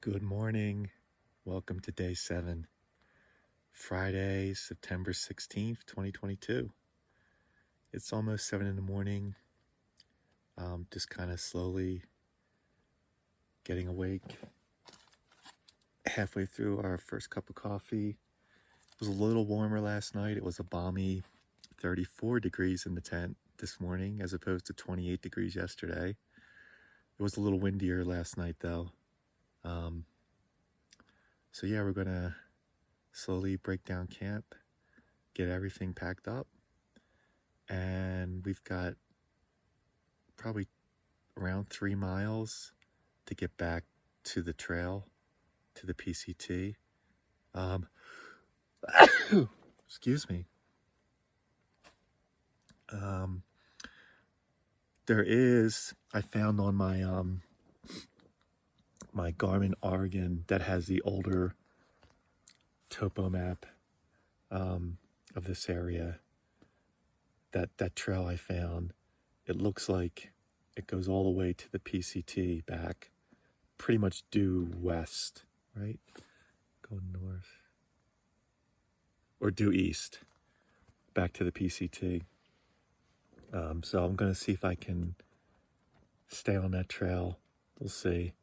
Good morning. Welcome to day 7, Friday, September 16th, 2022. It's almost 7 in the morning. Just kind of slowly getting awake. Halfway through our first cup of coffee. It was a little warmer last night. It was a balmy 34 degrees in the tent this morning as opposed to 28 degrees yesterday. It was a little windier last night though. So yeah, we're gonna slowly break down camp, get everything packed up, and we've got probably around 3 miles to get back to the trail, to the PCT. Excuse me. I found on my my Garmin Oregon that has the older topo map of this area. That trail I found, it looks like it goes all the way to the PCT back, pretty much due west, right? Go north. Or due east, back to the PCT. So I'm going to see if I can stay on that trail. We'll see.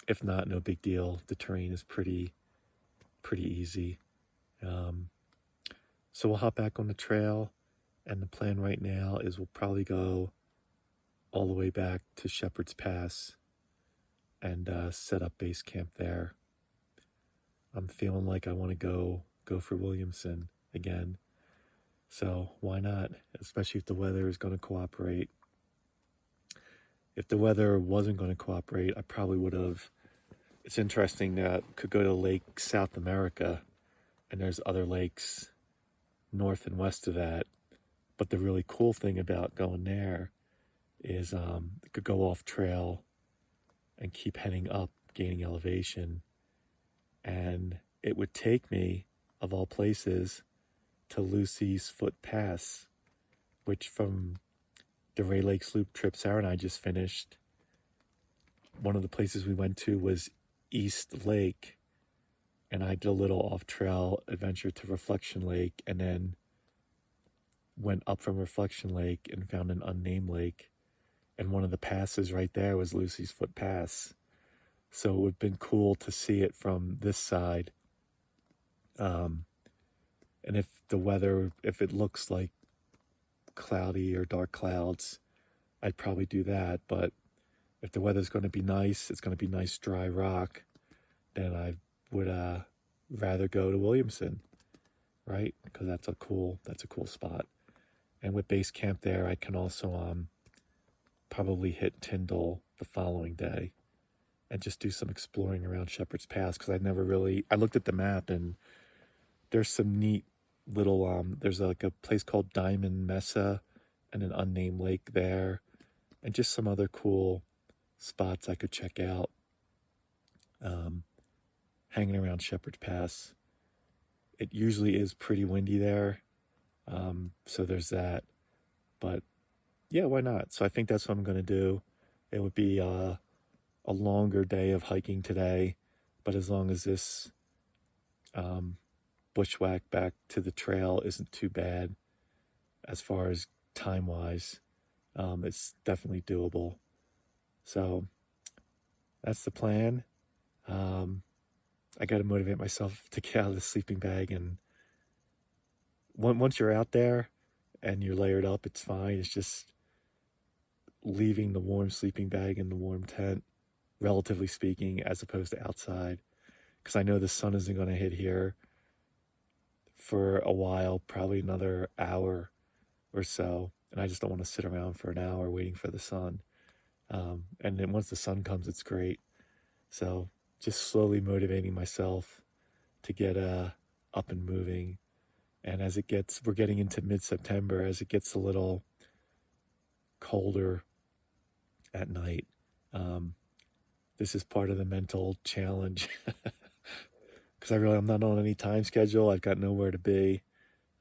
If not, no big deal. The terrain is pretty easy. So we'll hop back on the trail, and the plan right now is we'll probably go all the way back to Shepherd's Pass and set up base camp there. I'm feeling like I want to go for Williamson again. So why not? Especially if the weather is going to cooperate. If the weather wasn't going to cooperate, I probably would have. It's interesting that could go to Lake South America, and there's other lakes north and west of that. But the really cool thing about going there is it could go off trail and keep heading up, gaining elevation. And it would take me, of all places, to Lucy's Foot Pass, which from the Ray Lakes Loop trip Sarah and I just finished, one of the places we went to was East Lake, and I did a little off-trail adventure to Reflection Lake, and then went up from Reflection Lake and found an unnamed lake, and one of the passes right there was Lucy's Foot Pass. So it would have been cool to see it from this side. And if the weather, if it looks like cloudy or dark clouds, I'd probably do that. But if the weather's going to be nice, it's going to be nice dry rock, then I would rather go to Williamson, right? Because that's a cool spot. And with base camp there, I can also probably hit Tyndall the following day and just do some exploring around Shepherd's Pass, because I looked at the map, and there's some neat little, there's like a place called Diamond Mesa and an unnamed lake there, and just some other cool spots I could check out hanging around Shepherd's Pass. It usually is pretty windy there, so there's that. But yeah, why not? So I think that's what I'm going to do. It would be a longer day of hiking today, but as long as this bushwhack back to the trail isn't too bad as far as time-wise, it's definitely doable. So that's the plan. I got to motivate myself to get out of the sleeping bag, and once you're out there and you're layered up, it's fine. It's just leaving the warm sleeping bag in the warm tent, relatively speaking, as opposed to outside, because I know the sun isn't going to hit here for a while, probably another hour or so, and I just don't want to sit around for an hour waiting for the sun. And then once the sun comes, it's great. So just slowly motivating myself to get up and moving. And as we're getting into mid-September, as it gets a little colder at night, this is part of the mental challenge, because I'm not on any time schedule. I've got nowhere to be.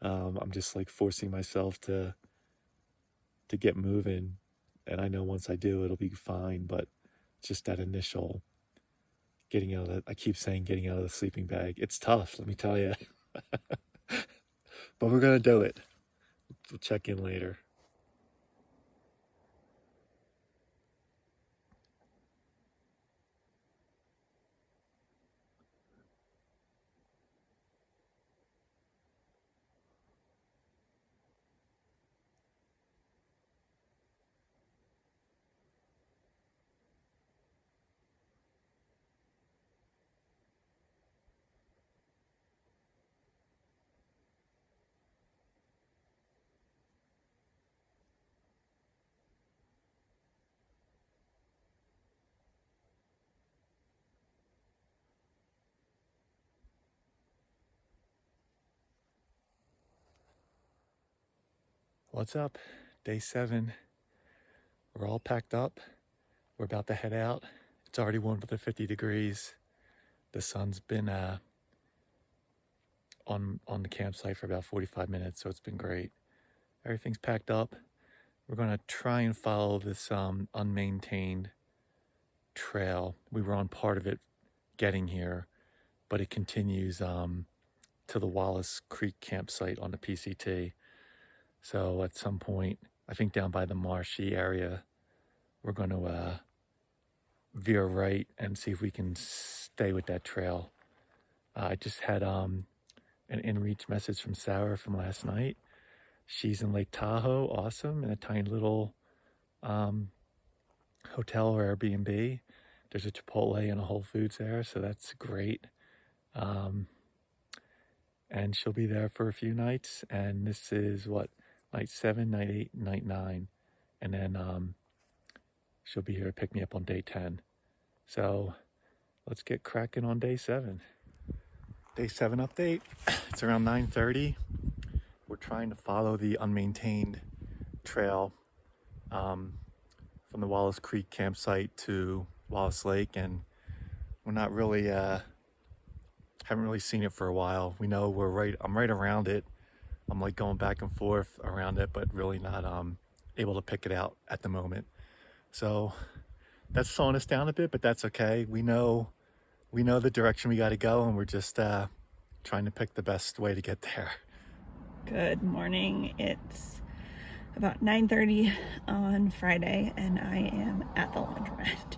I'm just like forcing myself to get moving, and I know once I do, it'll be fine. But just that initial getting out of the, I keep saying getting out of the sleeping bag. It's tough, let me tell you. But we're gonna do it. We'll check in later. What's up? Day 7. We're all packed up. We're about to head out. It's already warmed up to 50 degrees. The sun's been on the campsite for about 45 minutes, so it's been great. Everything's packed up. We're gonna try and follow this unmaintained trail. We were on part of it getting here, but it continues to the Wallace Creek campsite on the PCT. So at some point, I think down by the marshy area, we're going to veer right and see if we can stay with that trail. I just had an in-reach message from Sarah from last night. She's in Lake Tahoe, awesome, in a tiny little hotel or Airbnb. There's a Chipotle and a Whole Foods there, so that's great. And she'll be there for a few nights, and this is what, night 7, night 8, night 9, and then she'll be here to pick me up on day 10. So let's get cracking on day 7. Day 7 update. It's around 9:30. We're trying to follow the unmaintained trail from the Wallace Creek campsite to Wallace Lake, and we're not really haven't really seen it for a while. We know I'm right around it. I'm like going back and forth around it, but really not able to pick it out at the moment. So that's slowing us down a bit, but that's okay. We know the direction we got to go, and we're just trying to pick the best way to get there. Good morning. It's about 9:30 on Friday, and I am at the laundromat.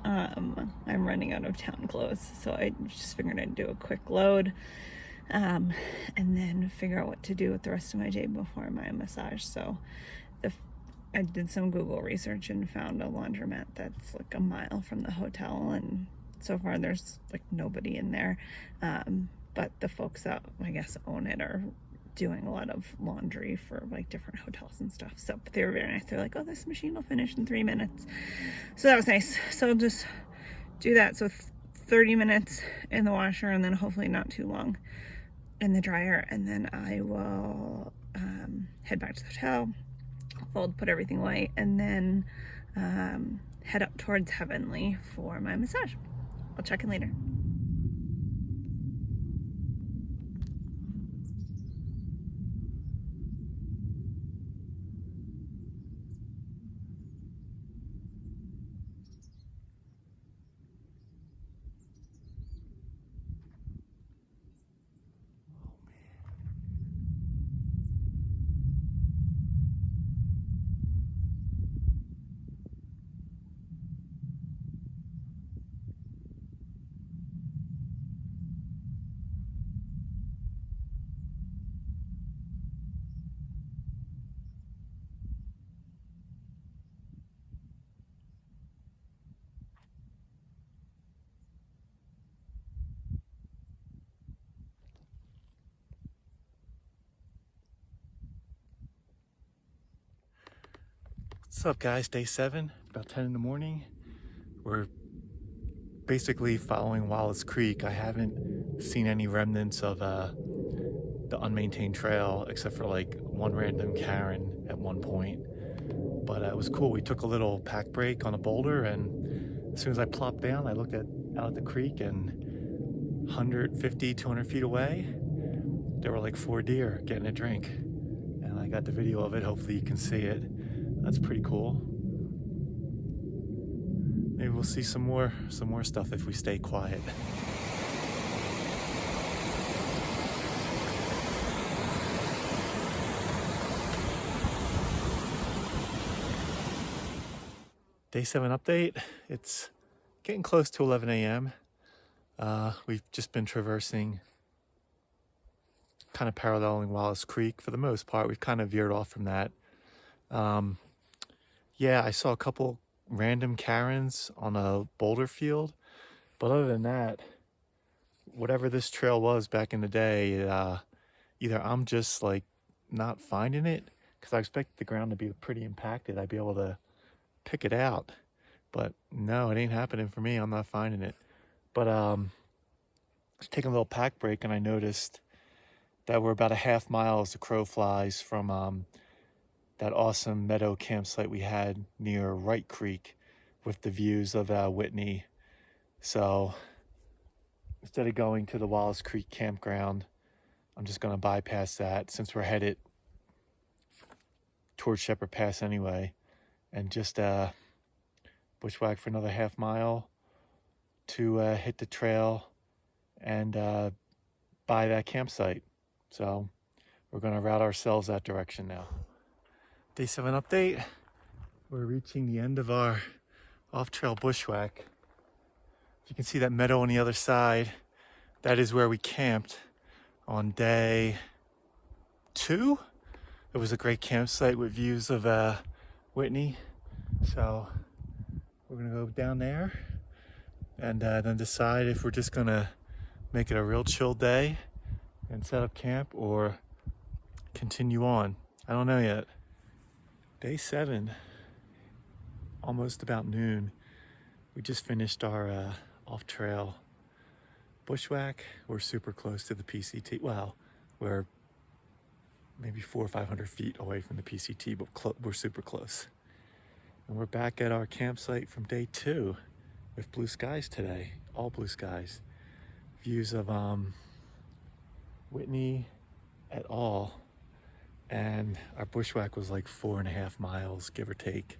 I'm running out of town clothes, so I just figured I'd do a quick load, and then figure out what to do with the rest of my day before my massage. So I did some Google research and found a laundromat that's like a mile from the hotel, and so far there's like nobody in there, but the folks that I guess own it are doing a lot of laundry for like different hotels and stuff. So but they were very nice. They're like, oh, this machine will finish in 3 minutes. So that was nice. So I'll just do that. So 30 minutes in the washer, and then hopefully not too long in the dryer. And then I will head back to the hotel, fold, put everything away, and then head up towards Heavenly for my massage. I'll check in later. What's up, guys? Day 7, about 10 in the morning. We're basically following Wallace Creek. I haven't seen any remnants of the unmaintained trail except for like one random cairn at one point. But it was cool. We took a little pack break on a boulder, and as soon as I plopped down, I looked out at the creek, and 150, 200 feet away, there were like 4 deer getting a drink. And I got the video of it. Hopefully you can see it. That's pretty cool. maybe we'll see some more stuff if we stay quiet. Day 7 update. It's getting close to 11 a.m. We've just been traversing, kind of paralleling Wallace Creek for the most part. We've kind of veered off from that. Yeah, I saw a couple random Karens on a boulder field, but other than that, whatever this trail was back in the day, either I'm just like not finding it, because I expect the ground to be pretty impacted. I'd be able to pick it out, but no, it ain't happening for me. I'm not finding it. But I was taking a little pack break, and I noticed that we're about a half mile as the crow flies from that awesome meadow campsite we had near Wright Creek with the views of Whitney. So instead of going to the Wallace Creek campground, I'm just going to bypass that since we're headed towards Shepherd Pass anyway, and just bushwhack for another half mile to hit the trail and by that campsite. So we're going to route ourselves that direction now. Day 7 update. We're reaching the end of our off-trail bushwhack. You can see that meadow on the other side. That is where we camped on day 2. It was a great campsite with views of Whitney. So we're gonna go down there and then decide if we're just gonna make it a real chill day and set up camp or continue on. I don't know yet. Day 7, almost about noon. We just finished our off-trail bushwhack. We're super close to the PCT. Well, we're maybe 400 or 500 feet away from the PCT, but we're super close. And we're back at our campsite from day 2 with blue skies today, all blue skies. Views of Whitney et al. And our bushwhack was like 4.5 miles, give or take.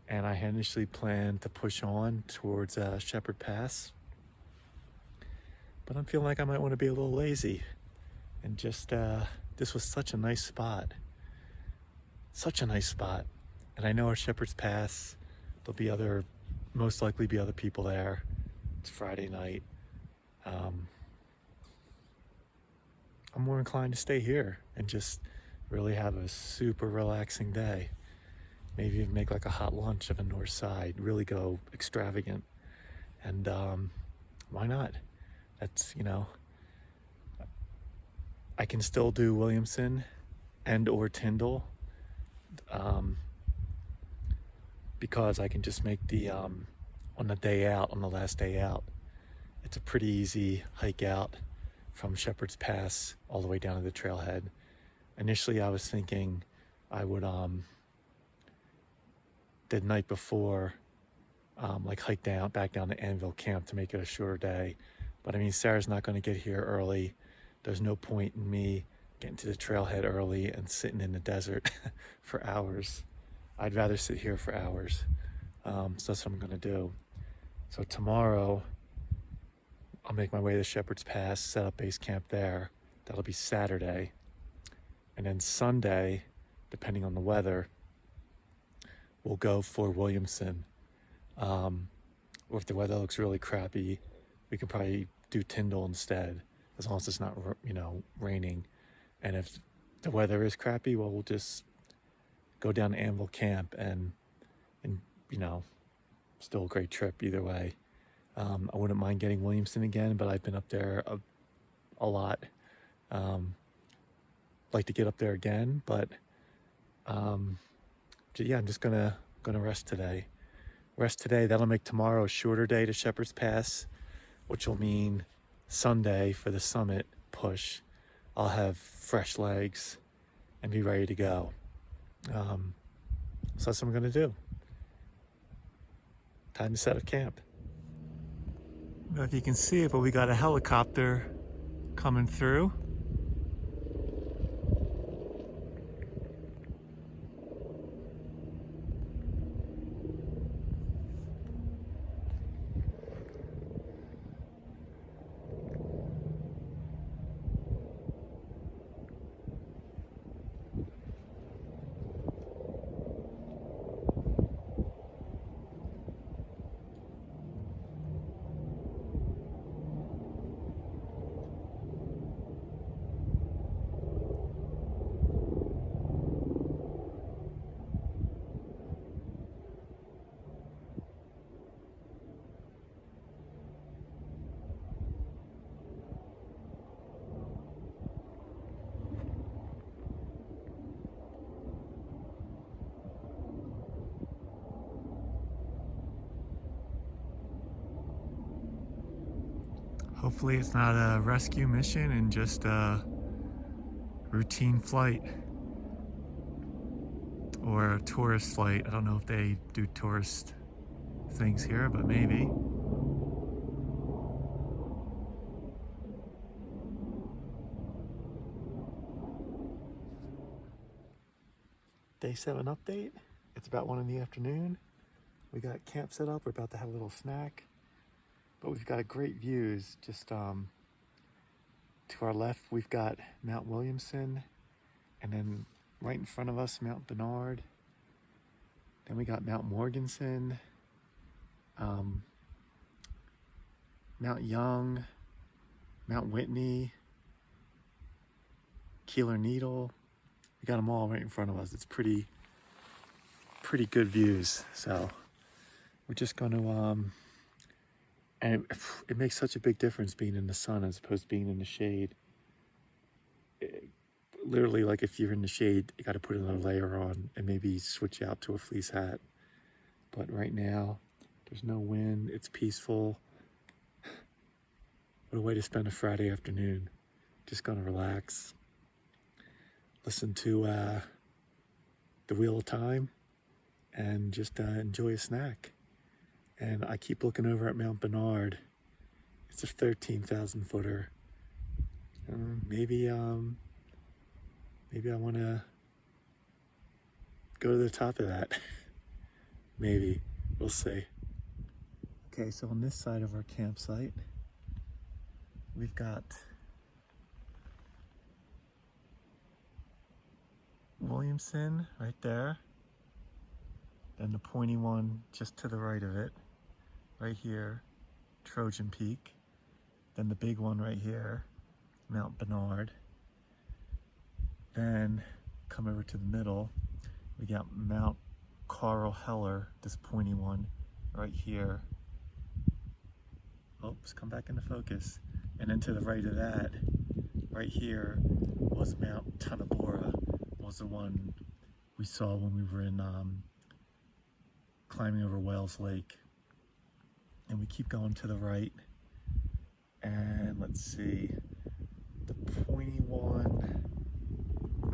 And I had initially planned to push on towards Shepherd Pass, but I'm feeling like I might want to be a little lazy and just, this was such a nice spot. Such a nice spot. And I know our Shepherd's Pass, most likely be other people there. It's Friday night. I'm more inclined to stay here and just really have a super relaxing day. Maybe even make like a hot lunch of a north side, really go extravagant. And why not? That's, I can still do Williamson and or Tyndall, because I can just make the, on the last day out, it's a pretty easy hike out from Shepherd's Pass all the way down to the trailhead. Initially, I was thinking I would, the night before, hike back down to Anvil Camp to make it a shorter day. But I mean, Sarah's not going to get here early. There's no point in me getting to the trailhead early and sitting in the desert for hours. I'd rather sit here for hours. So that's what I'm going to do. So tomorrow, I'll make my way to Shepherd's Pass, set up base camp there. That'll be Saturday. And then Sunday, depending on the weather, we'll go for Williamson. Or if the weather looks really crappy, we could probably do Tyndall instead, as long as it's not, raining. And if the weather is crappy, well, we'll just go down to Anvil Camp and still a great trip either way. I wouldn't mind getting Williamson again, but I've been up there a lot. Like to get up there again, but yeah, I'm just gonna rest today. That'll make tomorrow a shorter day to Shepherd's Pass, which will mean Sunday for the summit push, I'll have fresh legs and be ready to go. So that's what I'm gonna do. Time to set up camp. I don't know if you can see it, but we got a helicopter coming through. Hopefully it's not a rescue mission and just a routine flight or a tourist flight. I don't know if they do tourist things here, but maybe. Day 7 update. It's about 1 in the afternoon. We got camp set up. We're about to have a little snack, but we've got great views. Just to our left, we've got Mount Williamson, and then right in front of us, Mount Bernard. Then we got Mount Morganson, Mount Young, Mount Whitney, Keeler Needle. We got them all right in front of us. It's pretty good views. So we're just going to, and it makes such a big difference being in the sun as opposed to being in the shade. Literally, like if you're in the shade, you got to put another layer on and maybe switch out to a fleece hat. But right now, there's no wind. It's peaceful. What a way to spend a Friday afternoon. Just gonna relax. Listen to the Wheel of Time and just enjoy a snack. And I keep looking over at Mount Bernard. It's a 13,000 footer. Maybe I want to go to the top of that. Maybe. We'll see. Okay, so on this side of our campsite, we've got Williamson right there. Then the pointy one just to the right of it, right here, Trojan Peak. Then the big one right here, Mount Bernard. Then come over to the middle, we got Mount Carl Heller, this pointy one right here. Oops, come back into focus. And then to the right of that, right here, was Mount Tonabora, was the one we saw when we were in climbing over Wallace Lake. And we keep going to the right, and let's see, the pointy one,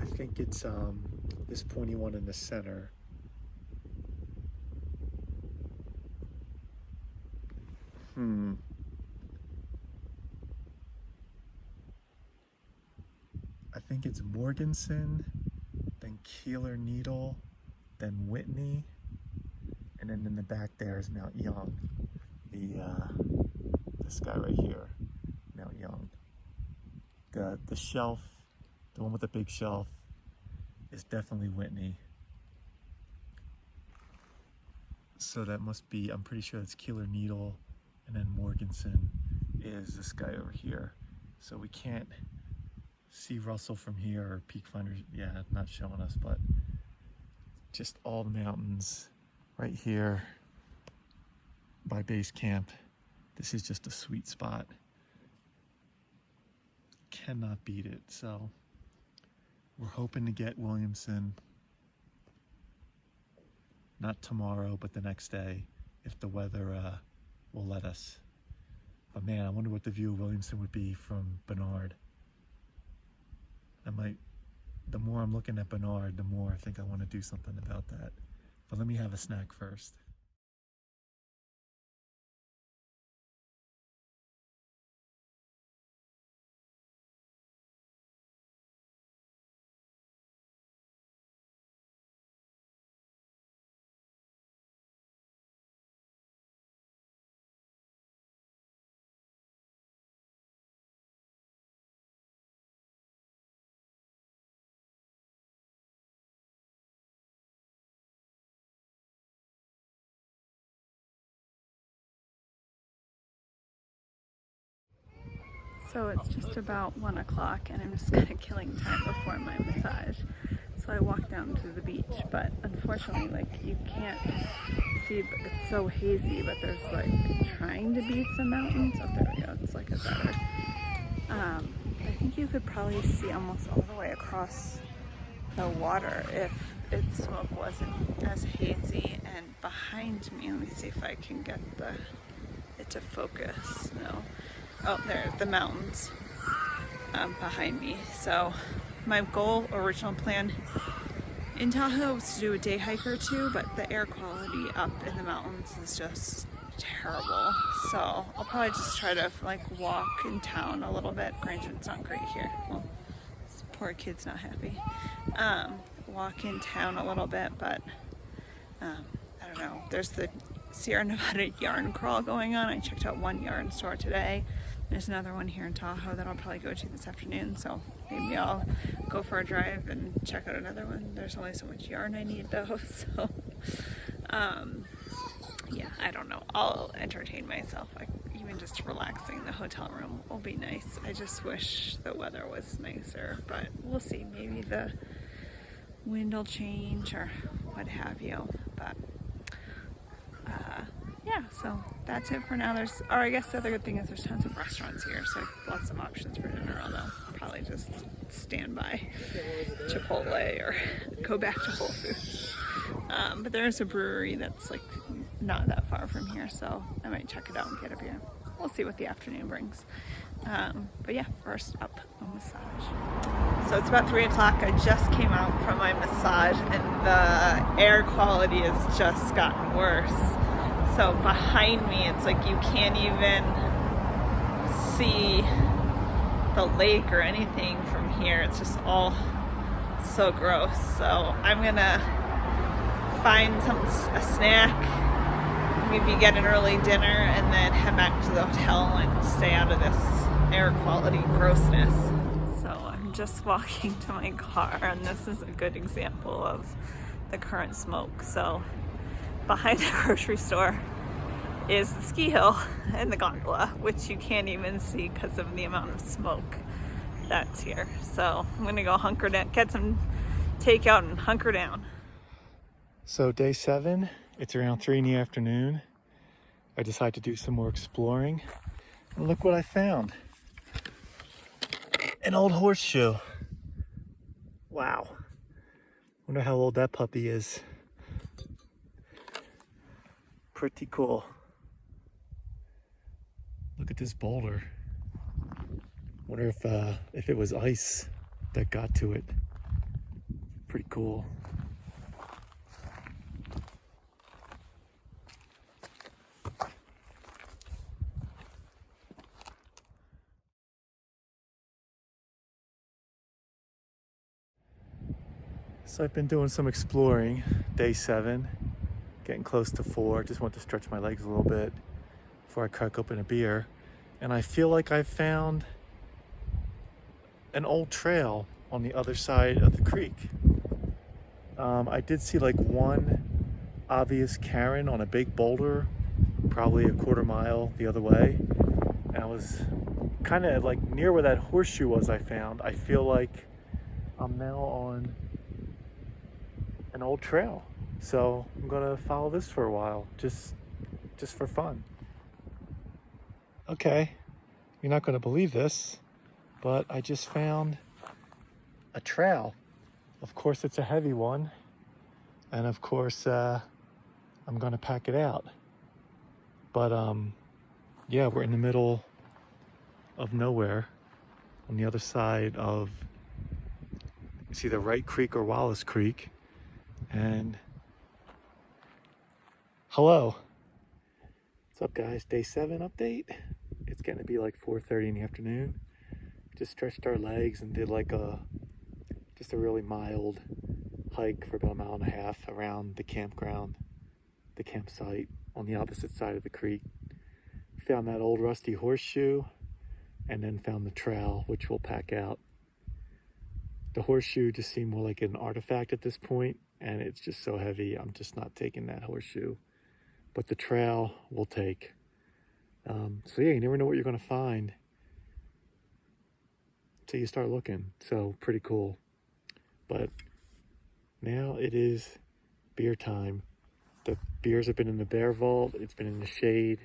I think it's this pointy one in the center. I think it's Morganson, then Keeler Needle, then Whitney, and then in the back there is Mount Young. This guy right here, Mount Young. The shelf, the one with the big shelf, is definitely Whitney. So that must be, I'm pretty sure it's Keeler Needle, and then Morganson is this guy over here. So we can't see Russell from here, or Peak Finder, yeah, not showing us, but just all the mountains right here by base camp. This is just a sweet spot. Cannot beat it. So we're hoping to get Williamson, not tomorrow, but the next day, if the weather will let us. But man, I wonder what the view of Williamson would be from Bernard. The more I'm looking at Bernard, the more I think I want to do something about that. But let me have a snack first. So it's just about 1 o'clock and I'm just kind of killing time before my massage. So I walked down to the beach, but unfortunately, like, you can't see, it's so hazy, but there's like trying to be some mountains. Oh, there we go, it's like a better. I think you could probably see almost all the way across the water if its smoke wasn't as hazy. And behind me, let me see if I can get it to focus. No. Oh, there, the mountains behind me. So my original plan in Tahoe was to do a day hike or two, but the air quality up in the mountains is just terrible. So I'll probably just try to like walk in town a little bit. Granted, it's not great here. Well, this poor kid's not happy. Walk in town a little bit, but I don't know. There's the Sierra Nevada yarn crawl going on. I checked out one yarn store today. There's another one here in Tahoe that I'll probably go to this afternoon, so maybe I'll go for a drive and check out another one. There's only so much yarn I need though, so yeah, I don't know. I'll entertain myself. Like, even just relaxing in the hotel room will be nice. I just wish the weather was nicer, but we'll see. Maybe the wind will change or what have you, but yeah, so that's it for now. I guess the other good thing is there's tons of restaurants here, so lots of options for dinner, although probably just stand by Chipotle or go back to Whole Foods. But there's a brewery that's like not that far from here, so I might check it out and get a beer. We'll see what the afternoon brings. But yeah, first up, a massage. So it's about 3 o'clock. I just came out from my massage and the air quality has just gotten worse. So behind me, it's like you can't even see the lake or anything from here. It's just all so gross. So I'm gonna find a snack, maybe get an early dinner, and then head back to the hotel and stay out of this air quality grossness. So I'm just walking to my car, and this is a good example of the current smoke. So behind the grocery store is the ski hill and the gondola, which you can't even see because of the amount of smoke that's here. So I'm gonna go hunker down, get some takeout and hunker down. So day 7, it's around 3 in the afternoon. I decided to do some more exploring. And look what I found. An old horseshoe. Wow. Wonder how old that puppy is. Pretty cool. Look at this boulder. Wonder if it was ice that got to it. Pretty cool. So I've been doing some exploring, day 7, getting close to 4. Just want to stretch my legs a little bit before I crack open a beer. And I feel like I found an old trail on the other side of the creek. I did see like one obvious cairn on a big boulder, probably a quarter mile the other way. And I was kind of like near where that horseshoe was I found. I feel like I'm now on an old trail. So I'm gonna follow this for a while, just for fun. Okay, you're not gonna believe this, but I just found a trail. Of course it's a heavy one, and of course I'm gonna pack it out. But yeah, we're in the middle of nowhere on the other side of, it's either Wright Creek or Wallace Creek. And hello, what's up guys? Day 7 update. It's getting to be like 4:30 in the afternoon. Just stretched our legs and did like just a really mild hike for about 1.5 miles around the campground, the campsite on the opposite side of the creek. Found that old rusty horseshoe and then found the trail, which we'll pack out. The horseshoe just seemed more like an artifact at this point, and it's just so heavy, I'm just not taking that horseshoe. But the trail we'll take. So yeah, you never know what you're gonna find until you start looking. So pretty cool. But now it is beer time. The beers have been in the bear vault. It's been in the shade.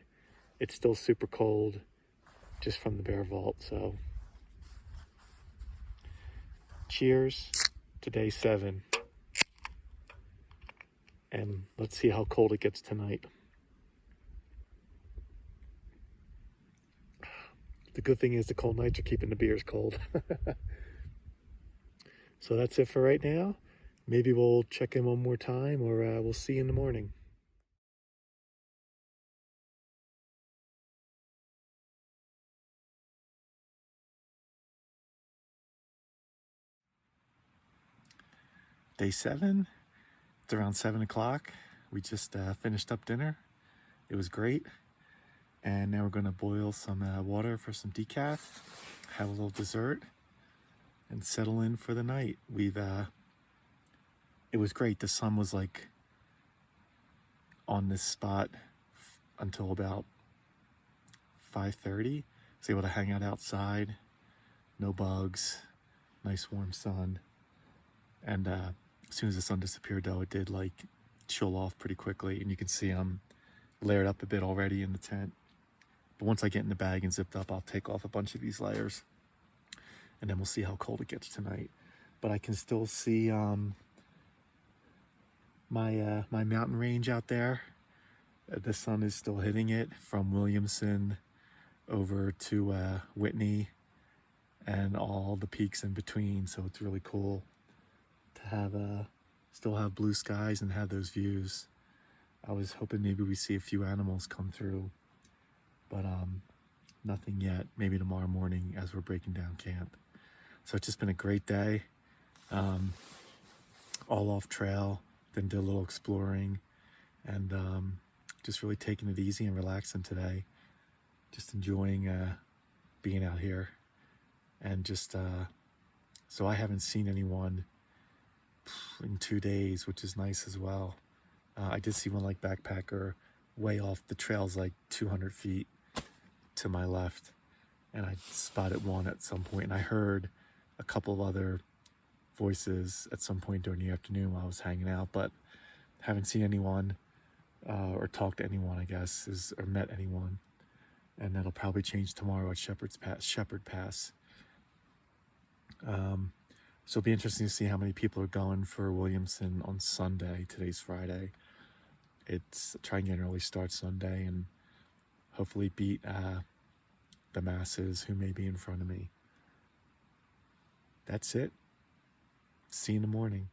It's still super cold just from the bear vault. So cheers to day 7. And let's see how cold it gets tonight. The good thing is the cold nights are keeping the beers cold. So that's it for right now. Maybe we'll check in one more time, or we'll see you in the morning. Day 7. It's around 7 o'clock. We just finished up dinner. It was great. And now we're going to boil some water for some decaf, have a little dessert, and settle in for the night. It was great. The sun was like on this spot until about 5:30. Was able to hang out outside, no bugs, nice warm sun. And as soon as the sun disappeared, though, it did like chill off pretty quickly. And you can see I'm layered up a bit already in the tent. But once I get in the bag and zipped up, I'll take off a bunch of these layers, and then we'll see how cold it gets tonight. But I can still see my mountain range out there. The sun is still hitting it from Williamson over to Whitney and all the peaks in between. So it's really cool to have still have blue skies and have those views. I was hoping maybe we see a few animals come through, but nothing yet. Maybe tomorrow morning as we're breaking down camp. So it's just been a great day. All off trail, then did a little exploring, and just really taking it easy and relaxing today. Just enjoying being out here, and just so I haven't seen anyone in 2 days, which is nice as well. I did see one like backpacker way off the trails, like 200 feet to my left, and I spotted one at some point, and I heard a couple of other voices at some point during the afternoon while I was hanging out, but haven't seen anyone or talked to anyone, I guess, or met anyone. And that'll probably change tomorrow at Shepherd Pass. So it'll be interesting to see how many people are going for Williamson on Sunday. Today's Friday. It's try and get an early start Sunday and hopefully beat the masses who may be in front of me. That's it. See you in the morning.